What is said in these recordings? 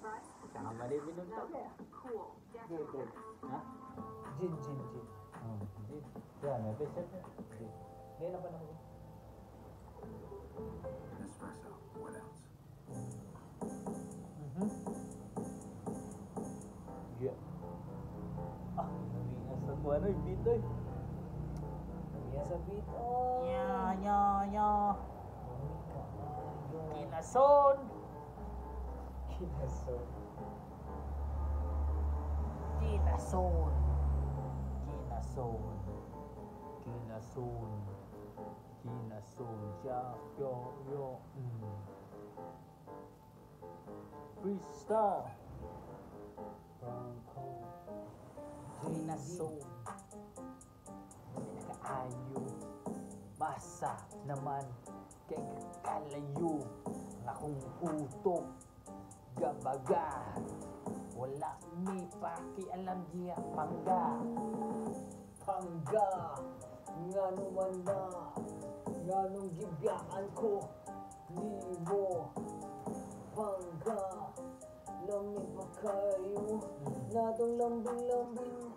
Saka mali binunta ka. Good. Ha? Gin. Oh, hindi. Yan, may best na. Ngayon na pa na ako. An espresso. What else? Yeah. Ah, namingas ako. Ano yung beat eh? Iya sa beat. Nya. Kinason. Kinason. Ja, yo. Freestyle. Kinason. Hindi nakaayo. Masa naman kay kalayo. Ang akong utok. Gabaga. Wala may pakialam diya pangga. Nga naman na. Nga nung gibiyaan ko. Libo. Pangga. Lamig pa kayo. Natong lambing.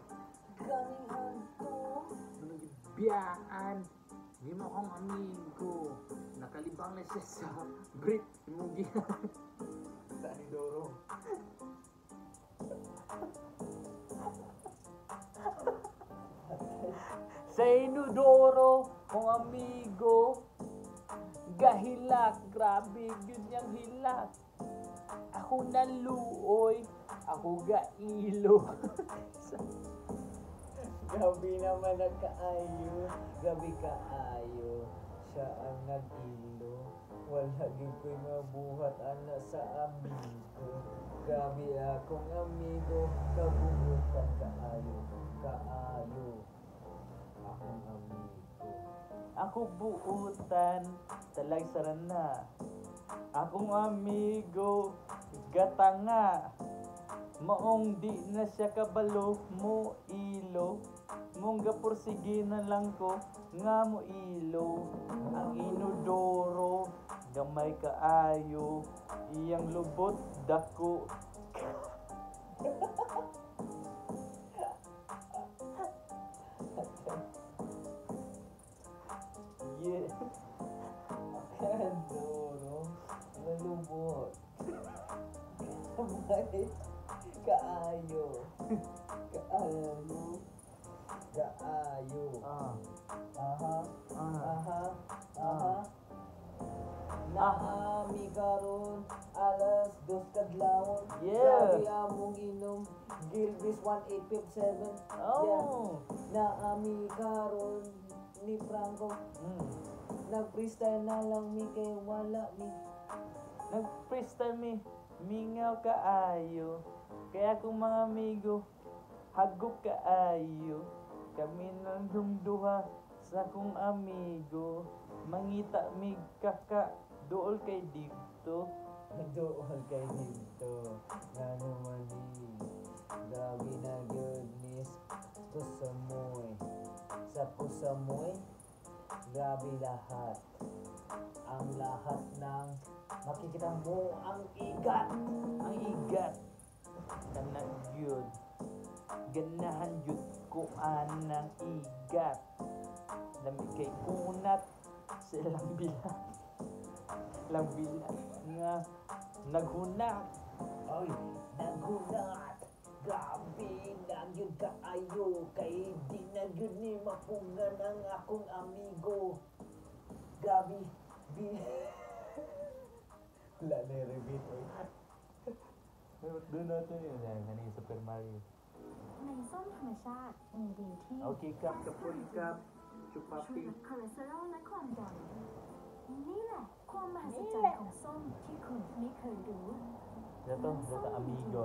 Ganihan to. Biyaan. Di mo akong amigo. Nakalibang na siya sa Brit. Mugi. Sa Anidoro. Sa inudoro, kong amigo. Gahilak, grabe yun yung hilak. Ako naluoy, ako gailo. Gabi naman nagkaayo. Gabi kaayo. Siya ang nag-ilo. Wala din ko'y mabuhat ana sa amigo. Gabi akong amigo. Kabubutan kaayo. Akong amigo. Ako buutan, talay sarana. Akong amigo, gatanga. Maong di na siya kabalo mo ilo. Mong gapursige na lang ko nga mo ilo. Ang inodoro, gamay kaayo. Iyang lubot dako. Yeah. Andoro. Nalubot. Kamay. Kaayo. Kaayo. Aha. Naami karon alas 2 kadlawon. Yeah. Grabe among inom. Gilbis 1857. Oh. Naami karon ni Franco. Nag-freestyle na lang mi kay wala mi. Nag-freestyle mi, mingaw kaayo. Kaya kung mga amigo, hagop kaayo. Kami nang dumduha sa kong amigo. Mangita mi kaka, dool kay dito. Doon kay dito. Nga naman ni. Grabe na goodness. Pusamoy. Sa pusamoy. Grabe lahat. Ang lahat ng makikita mo ang igat. Ang igat, kanang yun. Ganahan yun ko anang igat. Lamig kay unat sa ilang bilang nga naghunat. Ay, nagulat. Grabe na yun kaayo. Kay di na yun ni mapungan ang akong amigo. Grabe. Wala na yung repeat. Doon natin yun. Kanina Super Mario. ในส้มธรรมชาติมีดีที่ Okay, kap, kapun, kap. ช่วย Chupapi. ลดคอเลสเตอรอลและความดันนี่แหละความมหัศจรรย์ของส้มที่คุณไม่เคยรู้ Dato amigo.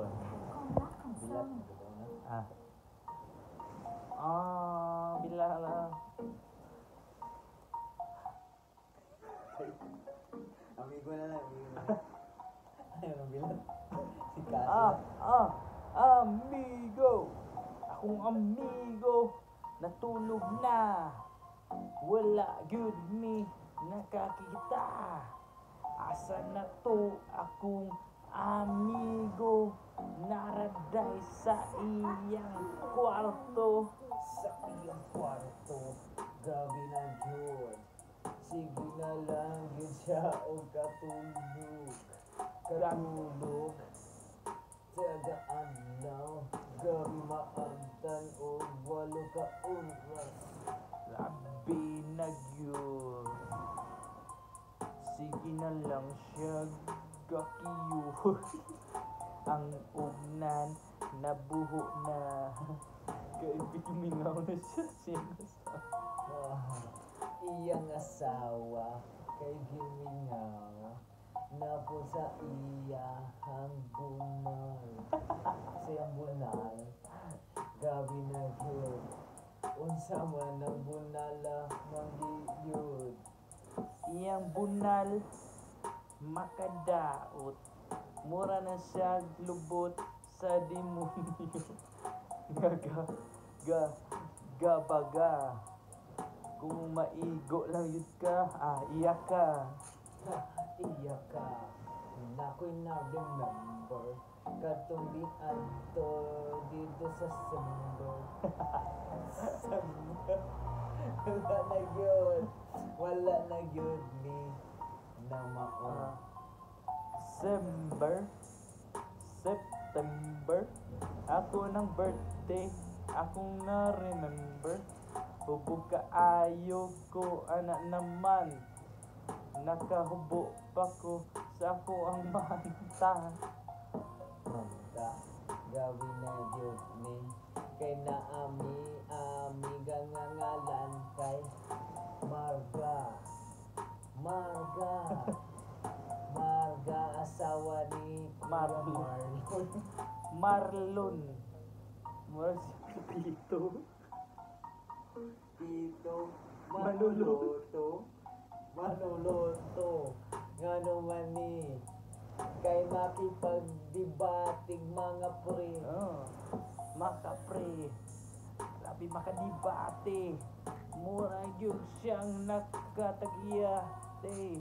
ความรักของส้ม Ah. Bila lah. Amigo na lang. Ayaw nang bilang. Si Kasi. Amigo. Akong amigo. Natulog na. Wala good me nakakita. Asa na to akong amigo. iyang kwarto. Sa iyong kwarto, gabi na yun. Sige na lang yun siya o katulog. Katulog. Tagaan na, gabi maantan o 8 ka oras. Labi na yun. Sige na lang siya gakiyo. Ang ugnan nabuho na. Kaibig mingaw na siya sinasabi. Iyang asawa kay gimingaw na po sa iyahang bunal. Siyang bunal, gabi na yun. Unsa man ang bunala manggiyod. Iyang bunal makadaot. Mura na siya lubot sa demonyo. Gabaga. Kung maigo lang yun ka, iyak ka. Iyak ka, nako'y na-remember katong di adto dito sa Sumber. Sumber. Wala na yun ni na mao. September, ako ng birthday, akong na-remember. Hubog ka ayo ko, anak naman. Nakahubo pa ko sa ako ang manta. Manta, gabi na yun ni kay naami nga ngalan kay Marga asawa ni Marlon. Mura siya Pito. Manuluto ngano man ni kay makipagdibatig mga pre. Makapre. Grabe makadibate. Mura yun siyang nakatagiyate.